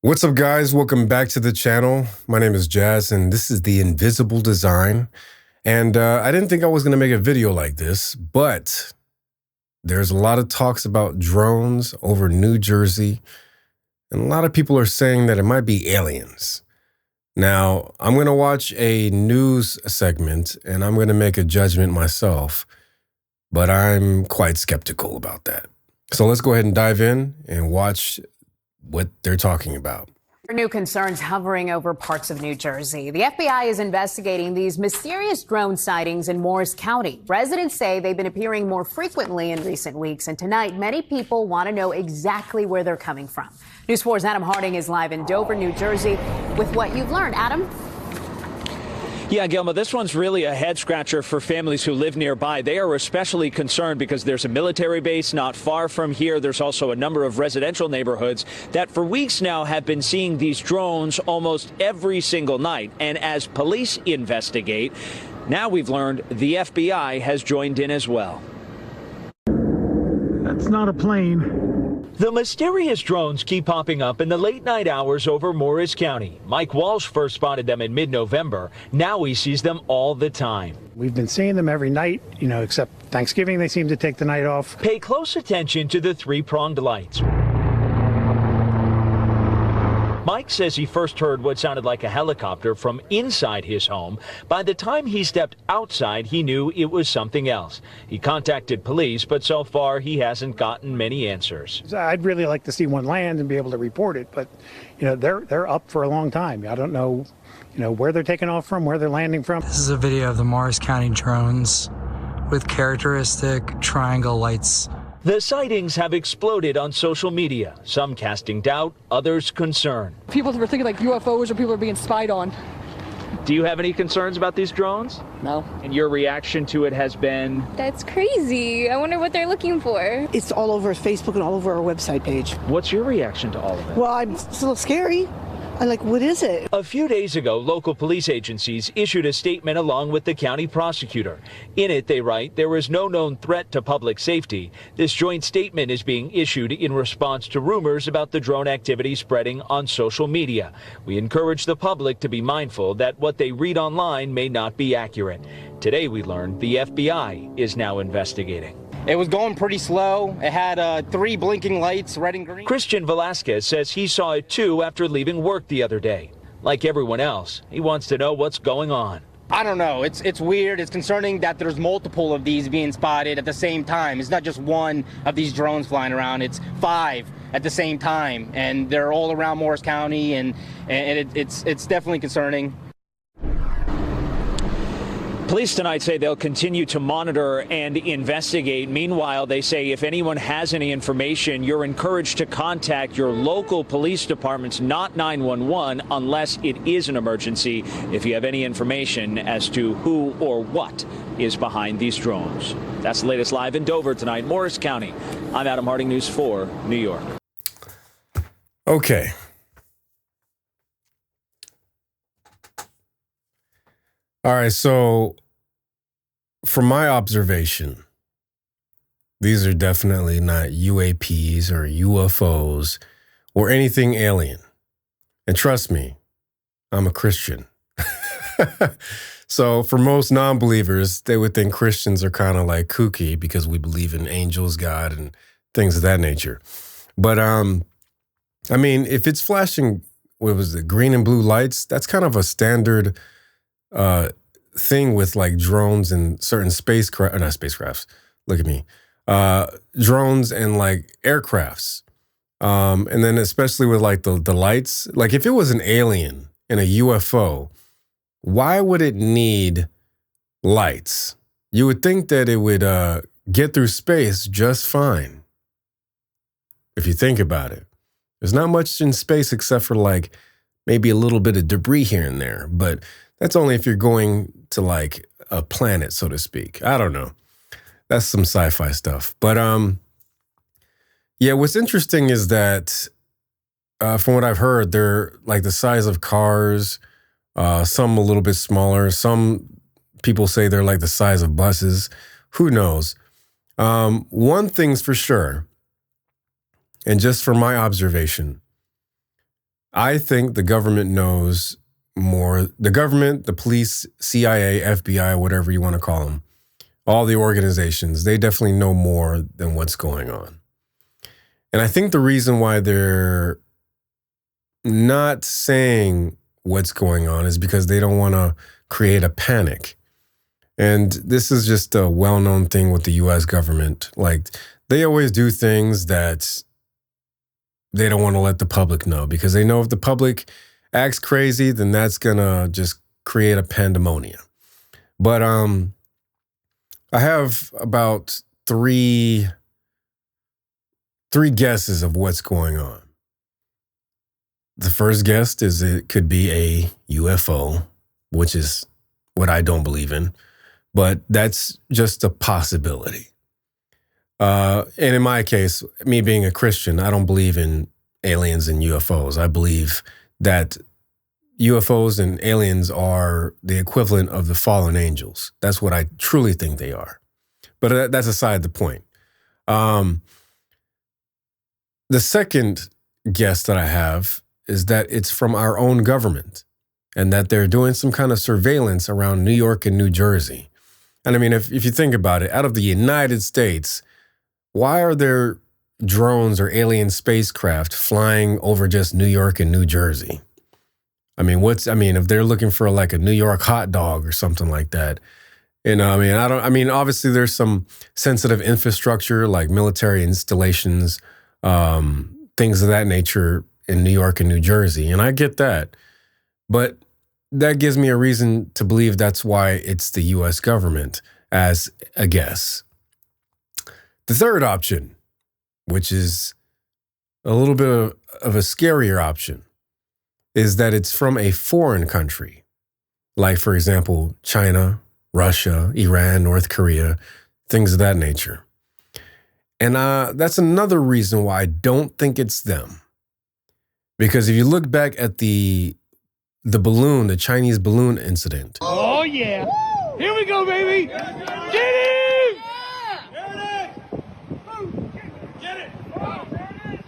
What's up, guys? Welcome back to the channel. My name is Jazz, and this is the Invisible Design. And I didn't think I was going to make a video like this, but there's a lot of talks about drones over New Jersey, and a lot of people are saying that it might be aliens. Now, I'm going to watch a news segment, and I'm going to make a judgment myself, but I'm quite skeptical about that. So let's go ahead and dive in and watch what they're talking about. New concerns hovering over parts of New Jersey. The FBI is investigating these mysterious drone sightings in Morris County. Residents say they've been appearing more frequently in recent weeks, and tonight many people want to know exactly where they're coming from. News 4's Adam Harding is live in Dover, New Jersey with what you've learned. Adam? Yeah, Gilma, this one's really a head scratcher for families who live nearby. They are especially concerned because there's a military base not far from here. There's also a number of residential neighborhoods that for weeks now have been seeing these drones almost every single night. And as police investigate, now we've learned the FBI has joined in as well. That's not a plane. The mysterious drones keep popping up in the late night hours over Morris County. Mike Walsh first spotted them in mid-November. Now he sees them all the time. We've been seeing them every night, except Thanksgiving they seem to take the night off. Pay close attention to the three-pronged lights. Mike says he first heard what sounded like a helicopter from inside his home. By the time he stepped outside, he knew it was something else. He contacted police, but so far he hasn't gotten many answers. I'd really like to see one land and be able to report it, but they're up for a long time. I don't know, where they're taking off from, where they're landing from. This is a video of the Morris County drones with characteristic triangle lights. The sightings have exploded on social media, some casting doubt, others concern. People were thinking like UFOs or people are being spied on. Do you have any concerns about these drones? No. And your reaction to it has been? That's crazy. I wonder what they're looking for. It's all over Facebook and all over our website page. What's your reaction to all of it? Well, it's a little scary. I'm like, what is it? A few days ago, local police agencies issued a statement along with the county prosecutor. In it, they write, there is no known threat to public safety. This joint statement is being issued in response to rumors about the drone activity spreading on social media. We encourage the public to be mindful that what they read online may not be accurate. Today, we learned the FBI is now investigating. It was going pretty slow. It had 3 blinking lights, red and green. Christian Velasquez says he saw it too after leaving work the other day. Like everyone else, he wants to know what's going on. I don't know. It's weird. It's concerning that there's multiple of these being spotted at the same time. It's not just one of these drones flying around. It's 5 at the same time, and they're all around Morris County, and it's definitely concerning. Police tonight say they'll continue to monitor and investigate. Meanwhile, they say if anyone has any information, you're encouraged to contact your local police departments, not 911, unless it is an emergency, if you have any information as to who or what is behind these drones. That's the latest live in Dover tonight, Morris County. I'm Adam Harding, News 4, New York. Okay. All right, so from my observation, these are definitely not UAPs or UFOs or anything alien. And trust me, I'm a Christian. So for most non-believers, they would think Christians are kind of like kooky because we believe in angels, God, and things of that nature. But I mean, if it's flashing, what was it, green and blue lights, that's kind of a standard thing with like drones and certain not spacecrafts. Look at me. Drones and like aircrafts. And then especially with like the lights, like if it was an alien in a UFO, why would it need lights? You would think that it would get through space just fine. If you think about it, there's not much in space except for like maybe a little bit of debris here and there, but that's only if you're going to like a planet, so to speak. I don't know. That's some sci-fi stuff. But yeah, what's interesting is that from what I've heard, they're like the size of cars, some a little bit smaller. Some people say they're like the size of buses. Who knows? One thing's for sure, and just from my observation, I think the government knows more. The government, the police, CIA, FBI, whatever you want to call them, all the organizations, they definitely know more than what's going on. And I think the reason why they're not saying what's going on is because they don't want to create a panic. And this is just a well-known thing with the U.S. government. Like, they always do things that they don't want to let the public know, because they know if the public acts crazy, then that's going to just create a pandemonium. But I have about three guesses of what's going on. The first guess is it could be a UFO, which is what I don't believe in, but that's just a possibility. And in my case, me being a Christian, I don't believe in aliens and UFOs. I believe that UFOs and aliens are the equivalent of the fallen angels. That's what I truly think they are. But that's aside the point. The second guess that I have is that it's from our own government and that they're doing some kind of surveillance around New York and New Jersey. And I mean, if you think about it, out of the United States, why are there drones or alien spacecraft flying over just New York and New Jersey? I mean, if they're looking for like a New York hot dog or something like that, obviously there's some sensitive infrastructure like military installations, things of that nature in New York and New Jersey. And I get that, but that gives me a reason to believe that's why it's the U.S. government as a guess. The third option, which is a little bit of a scarier option, is that it's from a foreign country, like, for example, China, Russia, Iran, North Korea, things of that nature. And that's another reason why I don't think it's them. Because if you look back at the Chinese balloon incident. Oh, yeah. Here we go, baby. Get him! Get it!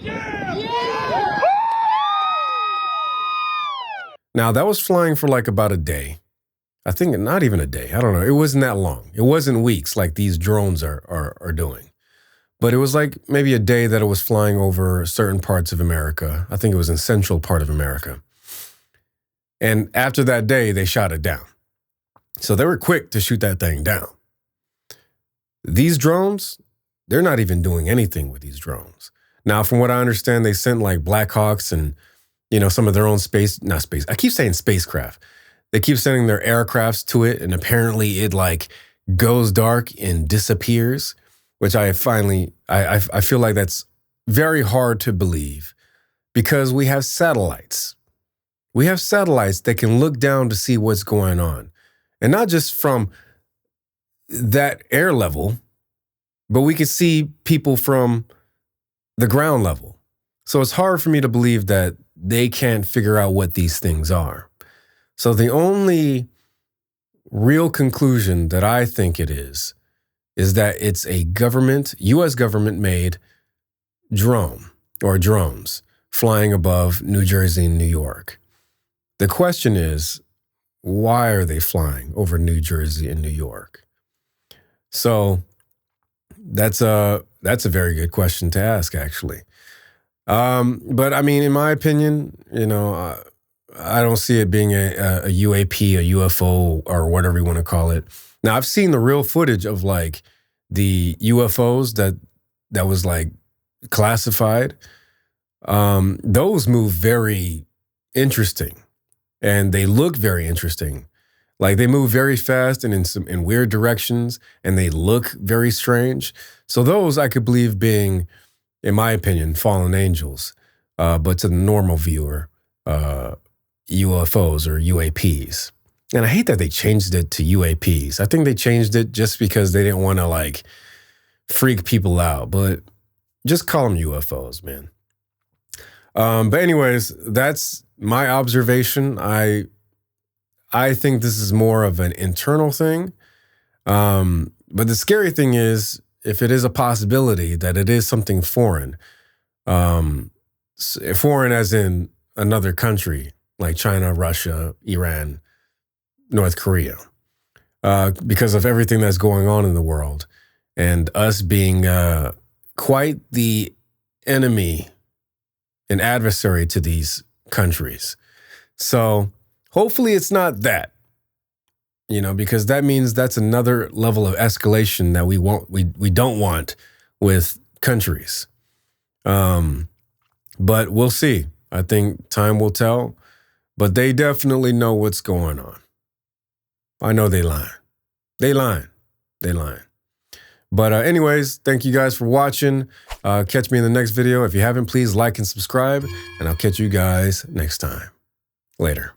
Yeah! Now, that was flying for like about a day. I think not even a day. I don't know. It wasn't that long. It wasn't weeks like these drones are doing. But it was like maybe a day that it was flying over certain parts of America. I think it was in central part of America. And after that day, they shot it down. So they were quick to shoot that thing down. These drones, they're not even doing anything with these drones. Now, from what I understand, they sent like Black Hawks and, some of their own I keep saying spacecraft. They keep sending their aircrafts to it, and apparently it like goes dark and disappears, which I feel like that's very hard to believe, because we have satellites. We have satellites that can look down to see what's going on. And not just from that air level, but we can see people from the ground level. So it's hard for me to believe that they can't figure out what these things are. So the only real conclusion that I think it is that it's a U.S. government-made drone or drones flying above New Jersey and New York. The question is, why are they flying over New Jersey and New York? So that's a very good question to ask, actually. But I mean, in my opinion, I don't see it being a UAP, a UFO, or whatever you want to call it. Now, I've seen the real footage of like the UFOs that was like classified. Those move very interesting, and they look very interesting. Like, they move very fast and in weird directions, and they look very strange. So those I could believe being, in my opinion, fallen angels. But to the normal viewer, UFOs or UAPs. And I hate that they changed it to UAPs. I think they changed it just because they didn't want to like freak people out, but just call them UFOs, man. But anyways, that's my observation. I think this is more of an internal thing. But the scary thing is, if it is a possibility that it is something foreign, foreign as in another country like China, Russia, Iran, North Korea, because of everything that's going on in the world, and us being quite the enemy and adversary to these countries. So hopefully it's not that, because that means that's another level of escalation that we don't want with countries. But we'll see. I think time will tell, but they definitely know what's going on. I know they lying. They lying. But anyways, thank you guys for watching. Catch me in the next video. If you haven't, please like and subscribe, and I'll catch you guys next time. Later.